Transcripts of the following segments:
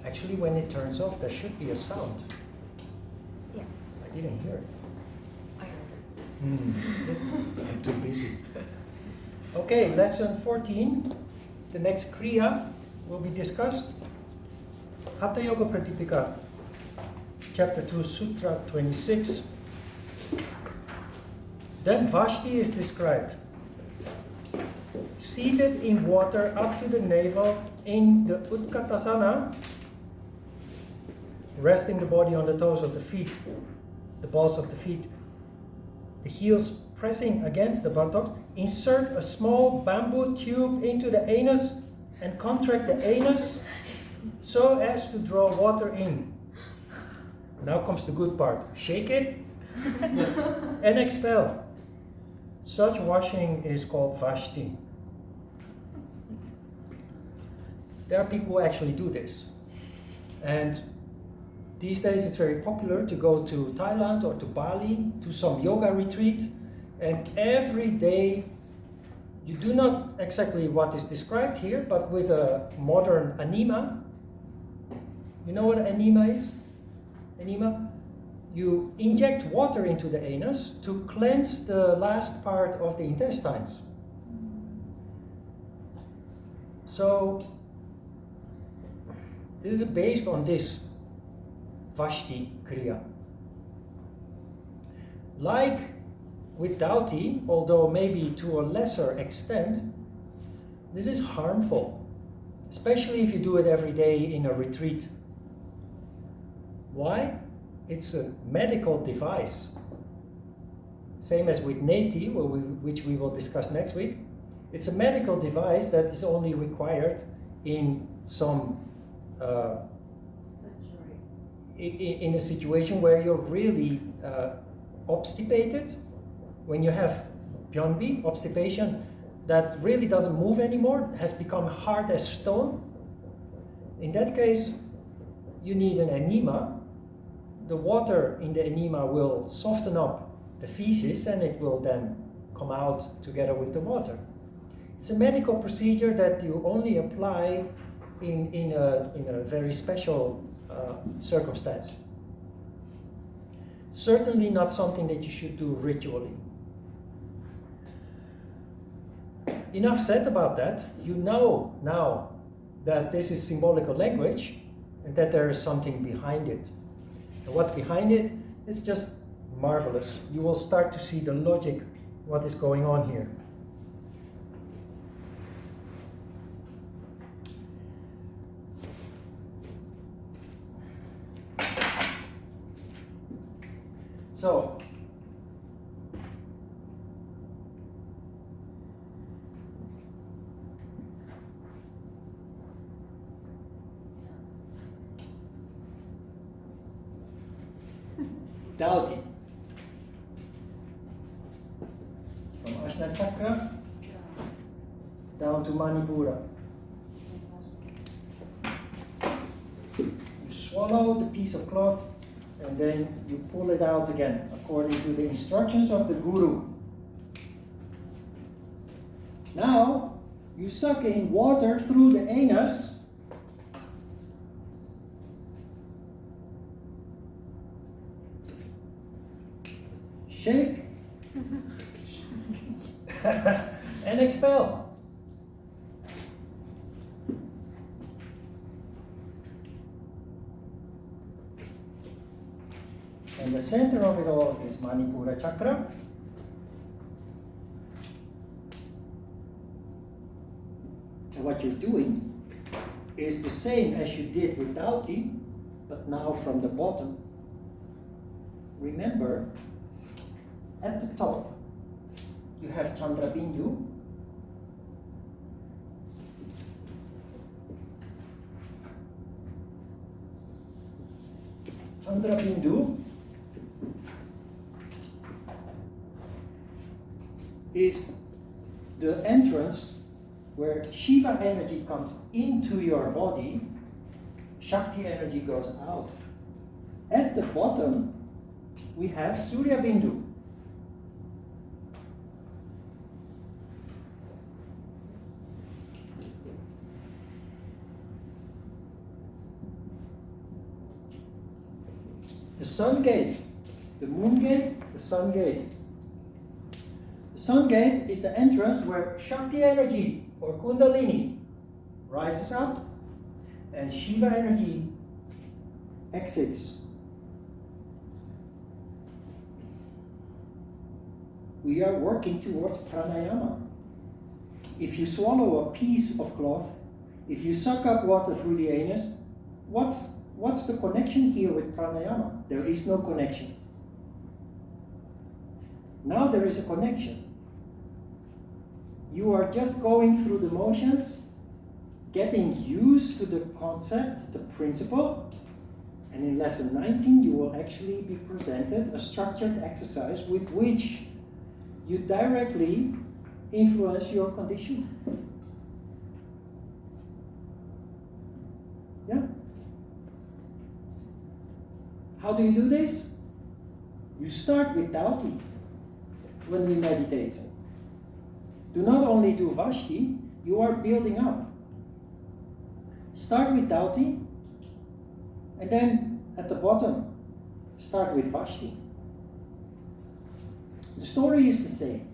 Actually, when it turns off, there should be a sound. Yeah. I didn't hear it. I heard it. I'm too busy. Okay, lesson 14. The next Kriya will be discussed. Hatha Yoga Pratipika, chapter 2, Sutra 26. Then Vasti is described. Seated in water up to the navel in the Utkatasana, resting the body on the toes of the feet, the balls of the feet, the heels pressing against the buttocks, insert a small bamboo tube into the anus and contract the anus so as to draw water in. Now comes the good part. Shake it and expel. Such washing is called Vasti. There are people who actually do this. And these days it's very popular to go to Thailand or to Bali to some yoga retreat, and every day you do not exactly what is described here, but with a modern enema. You know what enema is? Enema? You inject water into the anus to cleanse the last part of the intestines. So this is based on this Vasti Kriya. Like with Dhauti, although maybe to a lesser extent, this is harmful, especially if you do it every day in a retreat. Why? It's a medical device. Same as with Neti, which we will discuss next week. It's a medical device that is only required in some in a situation where you're really obstipated, when you have Pyonbi, obstipation, that really doesn't move anymore, has become hard as stone. In that case, you need an enema. The water in the enema will soften up the feces and it will then come out together with the water. It's a medical procedure that you only apply in a very special circumstance. Certainly not something that you should do ritually. Enough said about that. You know now that this is symbolical language and that there is something behind it. And what's behind it is just marvelous. You will start to see the logic, what is going on here. So, Dhauti. From Ajna Chakra down to Manipura. You swallow the piece of cloth and then you pull it out again according to the instructions of the Guru. Now you suck in water through the anus. Shake and expel. And the center of it all is Manipura Chakra. And what you're doing is the same as you did with Dhauti, but now from the bottom. Remember, at the top, you have Chandra Bindu. Chandra Bindu is the entrance where Shiva energy comes into your body, Shakti energy goes out. At the bottom, we have Surya Bindu. sun gate, the moon gate, the sun gate. The sun gate is the entrance where Shakti energy or Kundalini rises up and Shiva energy exits. We are working towards pranayama. If you swallow a piece of cloth, if you suck up water through the anus, what's the connection here with pranayama? There is no connection. Now there is a connection. You are just going through the motions, getting used to the concept, the principle, and in lesson 19 you will actually be presented a structured exercise with which you directly influence your condition. Yeah? How do you do this? You start with Dhauti when we meditate. Do not only do Vasti, you are building up. Start with Dhauti, and then at the bottom, start with Vasti. The story is the same.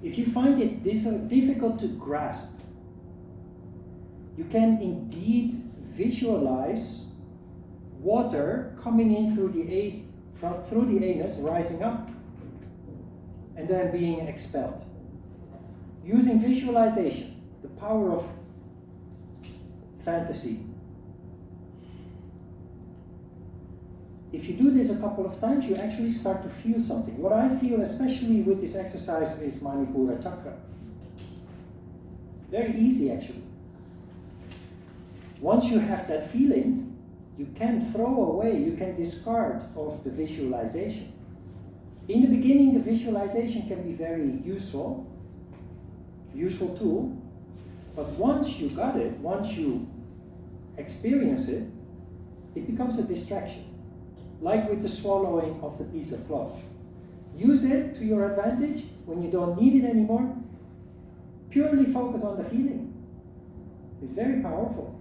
If you find it difficult to grasp, you can indeed visualize water coming in through the anus, rising up, and then being expelled. Using visualization, the power of fantasy. If you do this a couple of times, you actually start to feel something. What I feel, especially with this exercise, is Manipura chakra. Very easy, actually. Once you have that feeling, you can throw away, you can discard of the visualization. In the beginning, the visualization can be very useful tool, but once you got it, once you experience it, it becomes a distraction. Like with the swallowing of the piece of cloth. Use it to your advantage when you don't need it anymore. Purely focus on the feeling. It's very powerful.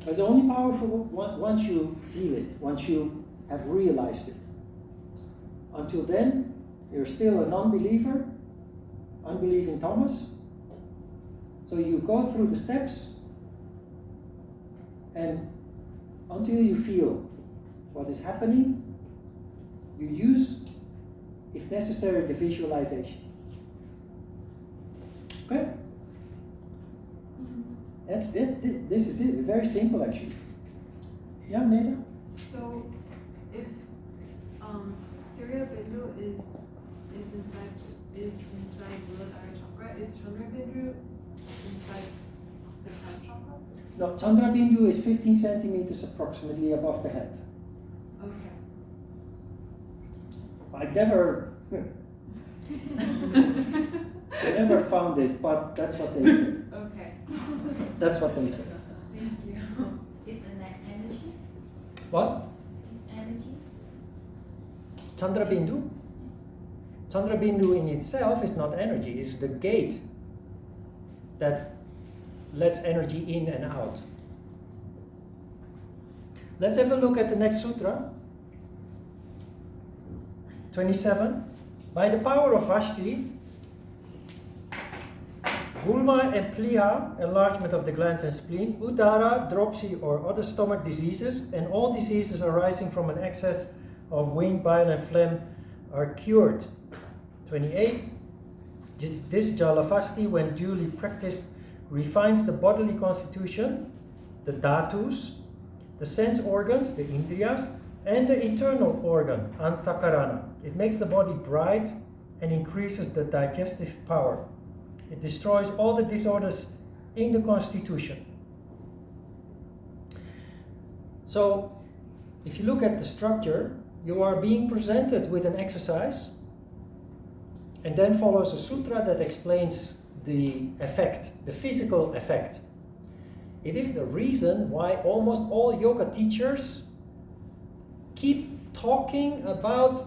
It's only powerful once you feel it, once you have realized it. Until then, you're still a non-believer, unbelieving Thomas. So you go through the steps, and until you feel what is happening, you use, if necessary, the visualization. Okay? That's it. This is it. Very simple, actually. Yeah, Neda? So, if Surya Bindu is inside Muladhara chakra, is Chandra Bindu inside the crown chakra? No, Chandra Bindu is 15 centimeters approximately above the head. Okay. I never found it, but that's what they say. Okay. That's what they say. Thank you. It's an energy? What? It's energy? Chandra Bindu? Chandra Bindu in itself is not energy, it's the gate that lets energy in and out. Let's have a look at the next sutra. 27. By the power of Vasti, Gulma and Pliha, enlargement of the glands and spleen, Udara, dropsy or other stomach diseases, and all diseases arising from an excess of wind, bile and phlegm are cured. 28. This Jalavasti, when duly practiced, refines the bodily constitution, the dhatus, the sense organs, the indriyas, and the internal organ, antakarana. It makes the body bright and increases the digestive power. It destroys all the disorders in the constitution. So, if you look at the structure, you are being presented with an exercise, and then follows a sutra that explains the effect, the physical effect. It is the reason why almost all yoga teachers keep talking about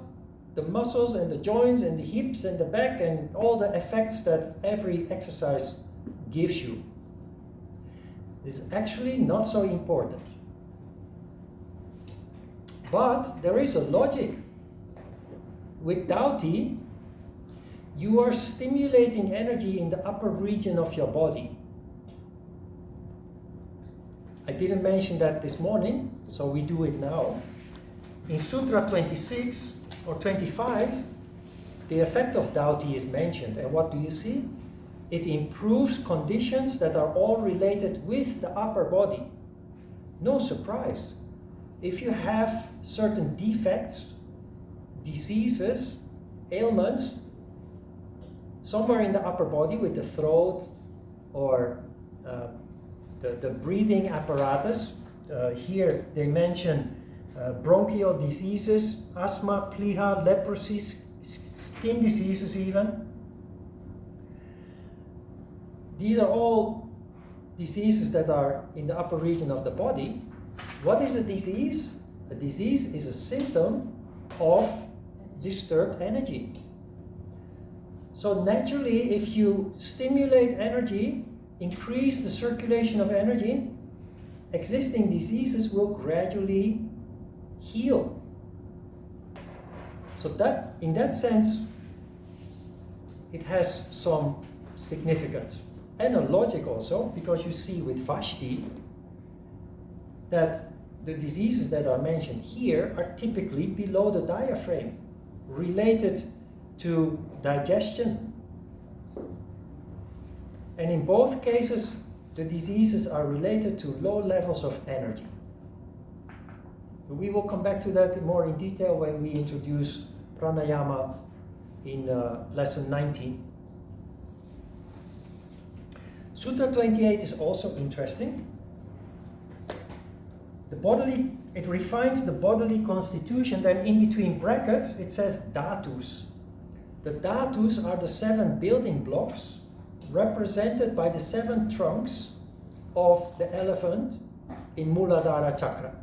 the muscles and the joints and the hips and the back and all the effects that every exercise gives you. It's actually not so important. But there is a logic. With Dhauti, you are stimulating energy in the upper region of your body. I didn't mention that this morning, so we do it now. In Sutra 26 or 25, the effect of Dhauti is mentioned. And what do you see? It improves conditions that are all related with the upper body. No surprise. If you have certain defects, diseases, ailments, somewhere in the upper body with the throat or the breathing apparatus, here they mention bronchial diseases, asthma, pliha, leprosy, skin diseases even. These are all diseases that are in the upper region of the body. What is a disease? A disease is a symptom of disturbed energy. So naturally, if you stimulate energy, increase the circulation of energy, existing diseases will gradually heal. So that, in that sense, it has some significance. And a logic also, because you see with Vasti that the diseases that are mentioned here are typically below the diaphragm, related to digestion. And in both cases, the diseases are related to low levels of energy. So we will come back to that more in detail when we introduce pranayama in lesson 19. Sutra 28 is also interesting. It refines the bodily constitution, then in between brackets it says dhatus. The dhatus are the 7 building blocks represented by the 7 trunks of the elephant in Muladhara chakra.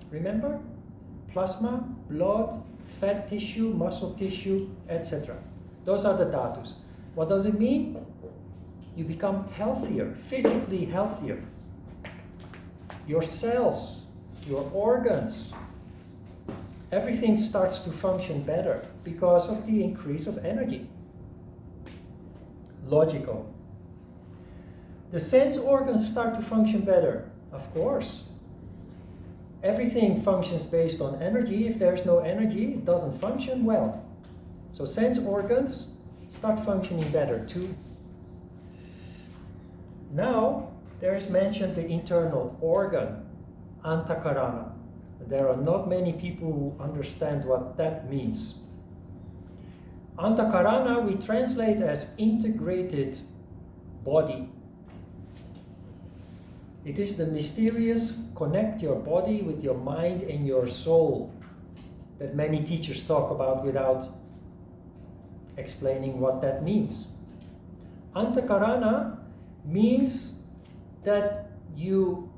Remember? Plasma, blood, fat tissue, muscle tissue, etc. Those are the dhatus. What does it mean? You become healthier, physically healthier. Your cells, your organs, everything starts to function better because of the increase of energy. Logical. The sense organs start to function better, of course. Everything functions based on energy. If there's no energy, it doesn't function well. So sense organs start functioning better too. Now, there is mentioned the internal organ, antakarana. There are not many people who understand what that means. Antakarana we translate as integrated body. It is the mysterious connect your body with your mind and your soul that many teachers talk about without explaining what that means. Antakarana means that you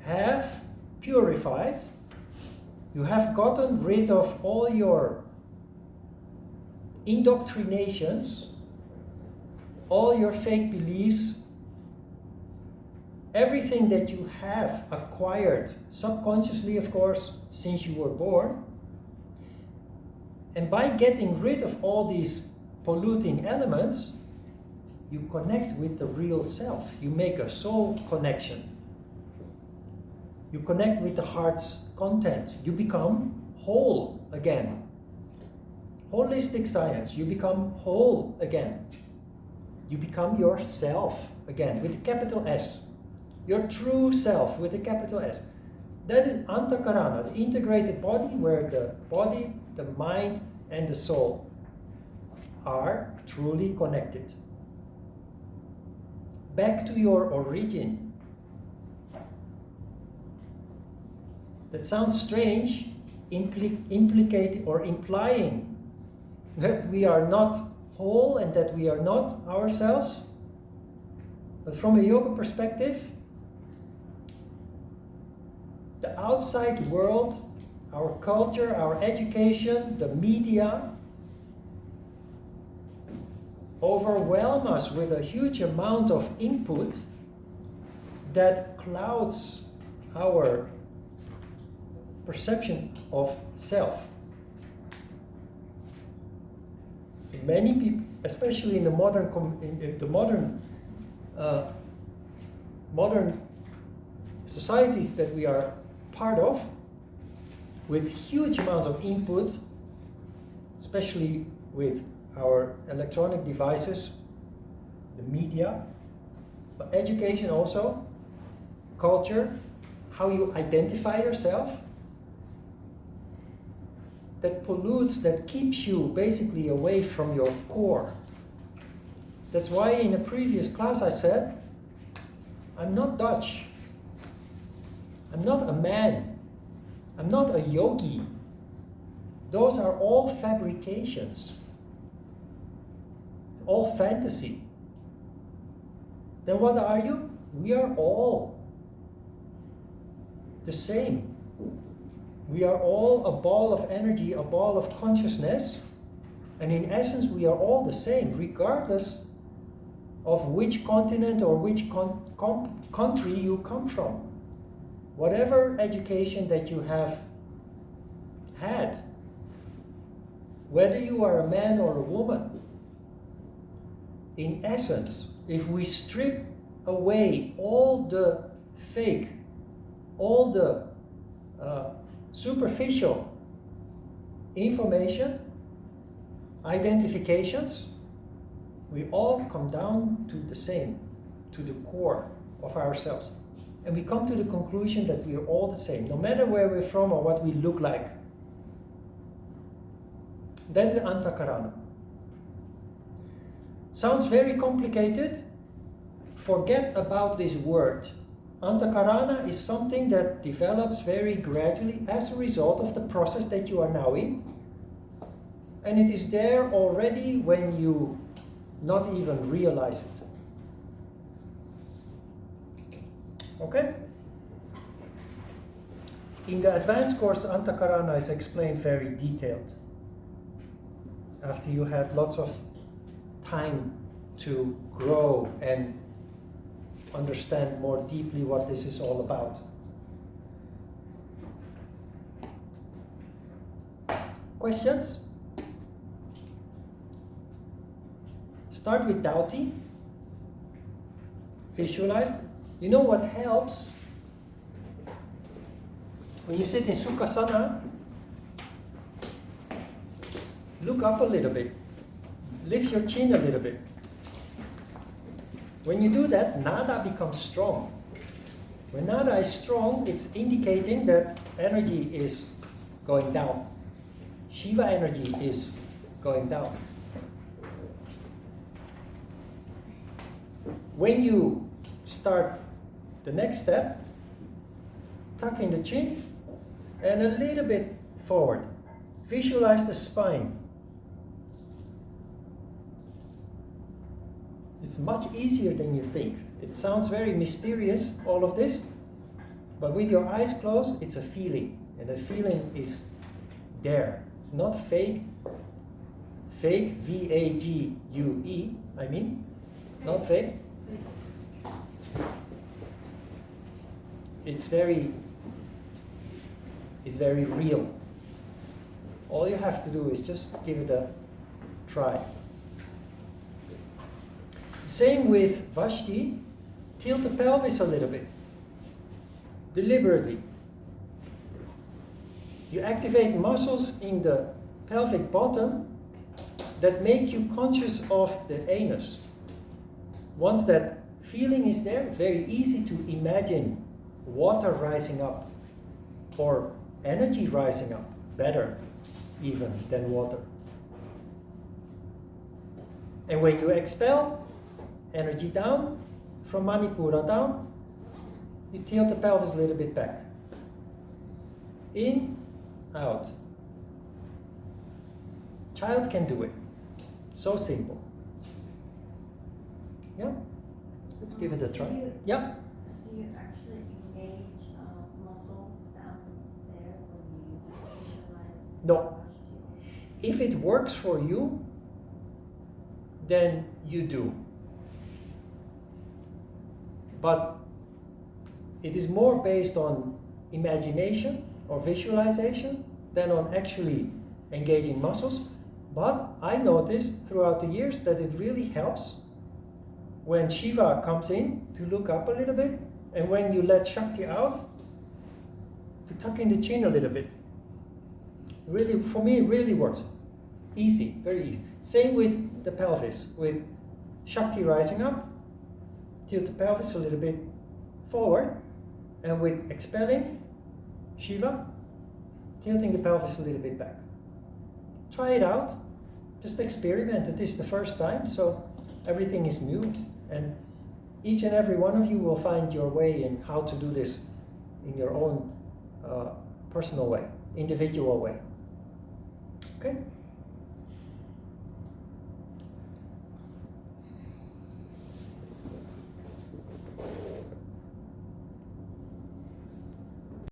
have purified, you have gotten rid of all your indoctrinations, all your fake beliefs, everything that you have acquired subconsciously, of course, since you were born. And by getting rid of all these polluting elements, you connect with the real self. You make a soul connection. You connect with the heart's content. You become whole again. Holistic science, you become whole again. You become yourself again, with a capital S. Your true self, with a capital S. That is Antakarana, the integrated body, where the body, the mind, and the soul are truly connected. Back to your origin. That sounds strange, implicating or implying that we are not whole and that we are not ourselves. But from a yoga perspective, the outside world, our culture, our education, the media, overwhelm us with a huge amount of input that clouds our perception of self. So many people, especially in the modern societies that we are part of, with huge amounts of input, especially with our electronic devices, the media, but education also, culture, how you identify yourself, that pollutes, that keeps you basically away from your core. That's why in a previous class I said, I'm not Dutch. I'm not a man. I'm not a yogi. Those are all fabrications. It's all fantasy. Then what are you? We are all the same. We are all a ball of energy, a ball of consciousness, and in essence we are all the same, regardless of which continent or which country you come from. Whatever education that you have had, whether you are a man or a woman, in essence, if we strip away all the fake, all the superficial information, identifications, we all come down to the same, to the core of ourselves. And we come to the conclusion that we are all the same, no matter where we're from or what we look like. That is the Antakarana. Sounds very complicated. Forget about this word. Antakarana is something that develops very gradually as a result of the process that you are now in. And it is there already when you not even realize it. Okay? In the advanced course, Antakarana is explained very detailed. After you had lots of time to grow and understand more deeply what this is all about. Questions? Start with Dhauti. Visualize. You know what helps? When you sit in Sukhasana, look up a little bit. Lift your chin a little bit. When you do that, nada becomes strong. When nada is strong, it's indicating that energy is going down. Shiva energy is going down. When you start the next step, tuck in the chin and a little bit forward. Visualize the spine. It's much easier than you think. It sounds very mysterious, all of this, but with your eyes closed, it's a feeling, and the feeling is there. It's not fake. Fake, V-A-G-U-E, I mean, not fake. It's very real. All you have to do is just give it a try. Same with Vasti. Tilt the pelvis a little bit, deliberately. You activate muscles in the pelvic bottom that make you conscious of the anus. Once that feeling is there, very easy to imagine water rising up or energy rising up, better even than water. And when you expel energy down, from Manipura down, you tilt the pelvis a little bit back. In, out. Child can do it. So simple. Yeah? Let's give it a try. Yeah? Do you actually engage muscles down there when you visualize? No. If it works for you, then you do. But it is more based on imagination, or visualization than on actually engaging muscles. But I noticed throughout the years that it really helps when Shiva comes in to look up a little bit, and when you let Shakti out to tuck in the chin a little bit. Really, for me, it really works. Easy, very easy. Same with the pelvis, with Shakti rising up, tilt the pelvis a little bit forward, and with expelling Shiva, tilting the pelvis a little bit back. Try it out, just experiment. It is the first time, so everything is new, and each and every one of you will find your way in how to do this in your own personal way, individual way. Okay?